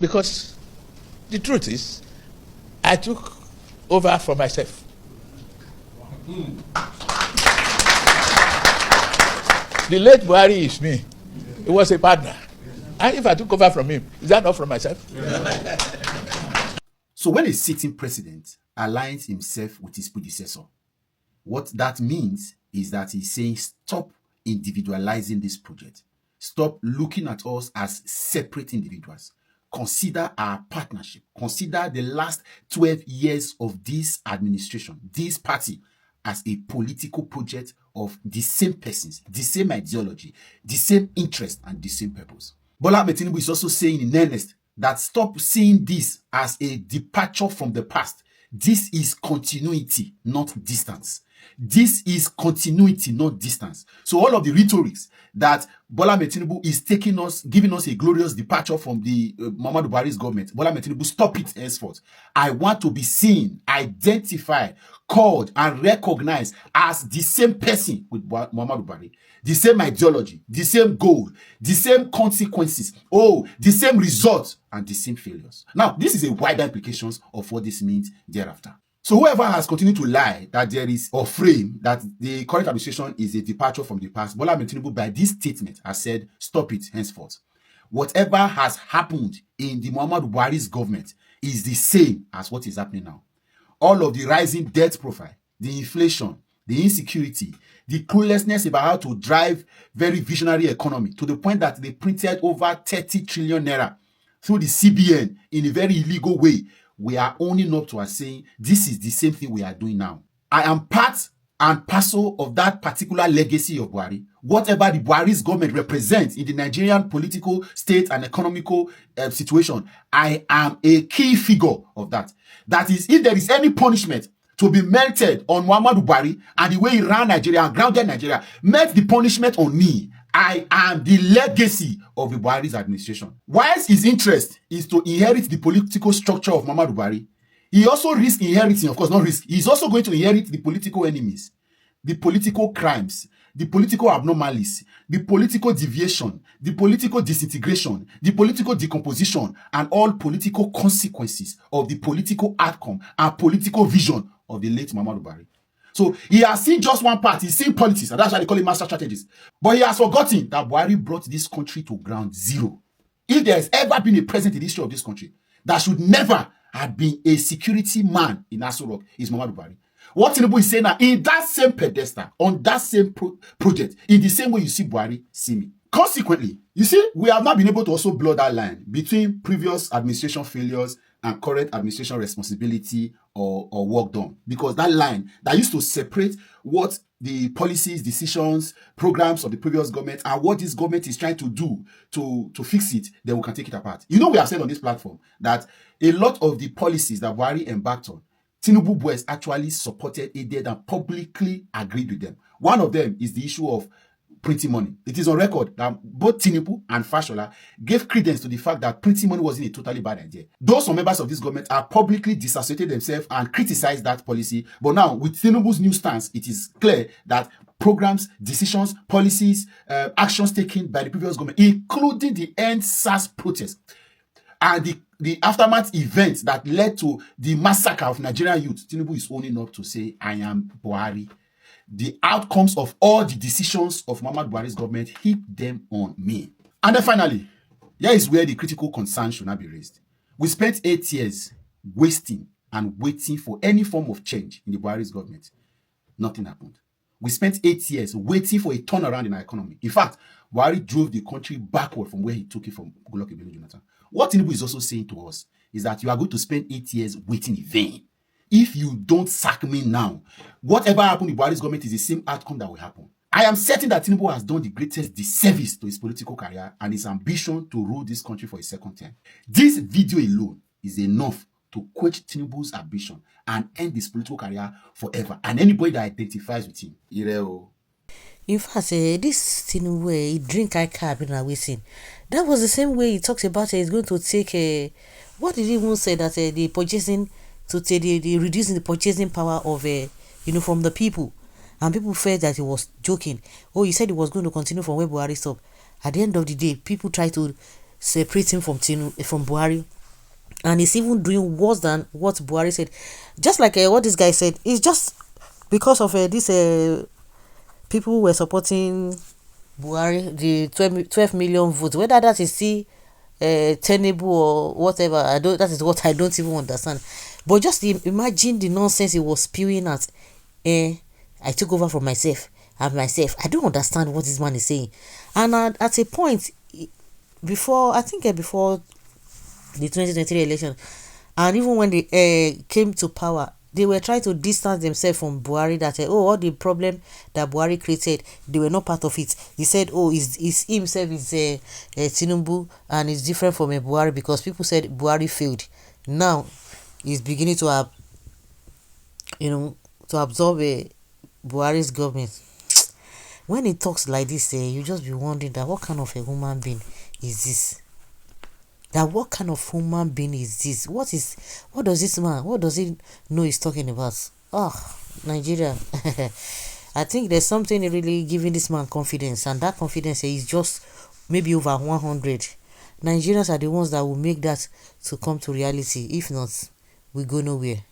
Because the truth is, I took over for myself. The late Buhari is me. He was a partner. And if I took over from him, is that not from myself? So when a sitting president aligns himself with his predecessor, what that means is that he's saying stop individualizing this project. Stop looking at us as separate individuals. Consider our partnership. Consider the last 12 years of this administration, this party, as a political project of the same persons, the same ideology, the same interest, and the same purpose. Bola Ahmed Tinubu is also saying in earnest that stop seeing this as a departure from the past. This is continuity, not distance. This is continuity, not distance. So all of the rhetorics that Bola Ahmed Tinubu is giving us a glorious departure from the Muhammadu Buhari's government, Bola Ahmed Tinubu, stop it henceforth. I want to be seen, identified, called, and recognized as the same person with Muhammadu Buhari. The same ideology, the same goal, the same consequences, the same results, and the same failures. Now, this is a wider implications of what this means thereafter. So whoever has continued to lie that there is, or frame that the current administration is a departure from the past, Bola Ahmed Tinubu by this statement has said, stop it henceforth. Whatever has happened in the Muhammadu Buhari's government is the same as what is happening now. All of the rising debt profile, the inflation, the insecurity, the cluelessness about how to drive very visionary economy to the point that they printed over 30 trillion naira through the CBN in a very illegal way. We are owning up to us saying this is the same thing we are doing now. I am part and parcel of that particular legacy of Buhari. Whatever the Buhari's government represents in the Nigerian political state and economical situation, I am a key figure of that. That is, if there is any punishment to be melted on Muhammadu Buhari and the way he ran Nigeria and grounded Nigeria, melt the punishment on me. I am the legacy of the Buhari's administration. Whilst his interest is to inherit the political structure of Muhammadu Buhari, he also risks inheriting, of course not risk, he's also going to inherit the political enemies, the political crimes, the political abnormalities, the political deviation, the political disintegration, the political decomposition, and all political consequences of the political outcome and political vision of the late Muhammadu Buhari. So he has seen just one part, he's seen politics, and that's why they call it master strategies. But he has forgotten that Buhari brought this country to ground zero. If there has ever been a president in the history of this country that should never have been a security man in Aso Rock, is Muhammadu Buhari. What Tinubu is saying now, in that same pedestal, on that same project, in the same way you see Buhari, see me. Consequently, you see, we have not been able to also blur that line between previous administration failures and current administration responsibility or work done. Because that line that used to separate what the policies, decisions, programs of the previous government and what this government is trying to do to fix it, then we can take it apart. You know, we have said on this platform that a lot of the policies that Buhari embarked on, Tinubu boys actually supported, aided, and publicly agreed with them. One of them is the issue of printing money. It is on record that both Tinubu and Fashola gave credence to the fact that printing money wasn't a totally bad idea. Those some members of this government are publicly disassociated themselves and criticized that policy. But now, with Tinubu's new stance, it is clear that programs, decisions, policies, actions taken by the previous government, including the End SARS protest and the aftermath events that led to the massacre of Nigerian youth, Tinubu is owning up to say, I am Buhari. The outcomes of all the decisions of Muhammadu Buhari's government hit them on me. And then finally, here is where the critical concern should not be raised. We spent 8 years wasting and waiting for any form of change in the Buhari's government. Nothing happened. We spent 8 years waiting for a turnaround in our economy. In fact, Buhari drove the country backward from where he took it from Goodluck Ebele Jonathan. What Tinubu is also saying to us is that you are going to spend 8 years waiting in vain. If you don't sack me now, whatever happened in Buhari's government is the same outcome that will happen. I am certain that Tinubu has done the greatest disservice to his political career and his ambition to rule this country for a second term. This video alone is enough to quench Tinubu's ambition and end his political career forever. And anybody that identifies with him, in fact, this Tinubu, he drink I cab in a wishing. That was the same way he talks about he's going to take what did he even say that the purchasing to take the reducing the purchasing power of from the people, and people felt that he was joking. He said he was going to continue from where Buhari stopped. At the end of the day, people try to separating from Buhari, and he's even doing worse than what Buhari said. Just like what this guy said, it's just because of this people who were supporting Buhari, the 12 million votes, whether that is still Tinubu or whatever. That is what I don't even understand. But just imagine the nonsense he was spewing at. I took over from myself. I don't understand what this man is saying. And at a point, before the 2023 election, and even when they came to power, they were trying to distance themselves from Buhari, that all the problem that Buhari created, they were not part of it. He said, is himself is Tinubu, and it's different from Buhari, because people said Buhari failed. Now he's beginning to absorb Buhari's government. When he talks like this, you just be wondering that what kind of a human being is this? What kind of human being is this? What does this man, what does he know he's talking about? Nigeria. I think there's something really giving this man confidence, and that confidence is just maybe over 100. Nigerians are the ones that will make that to come to reality. If not, we go nowhere.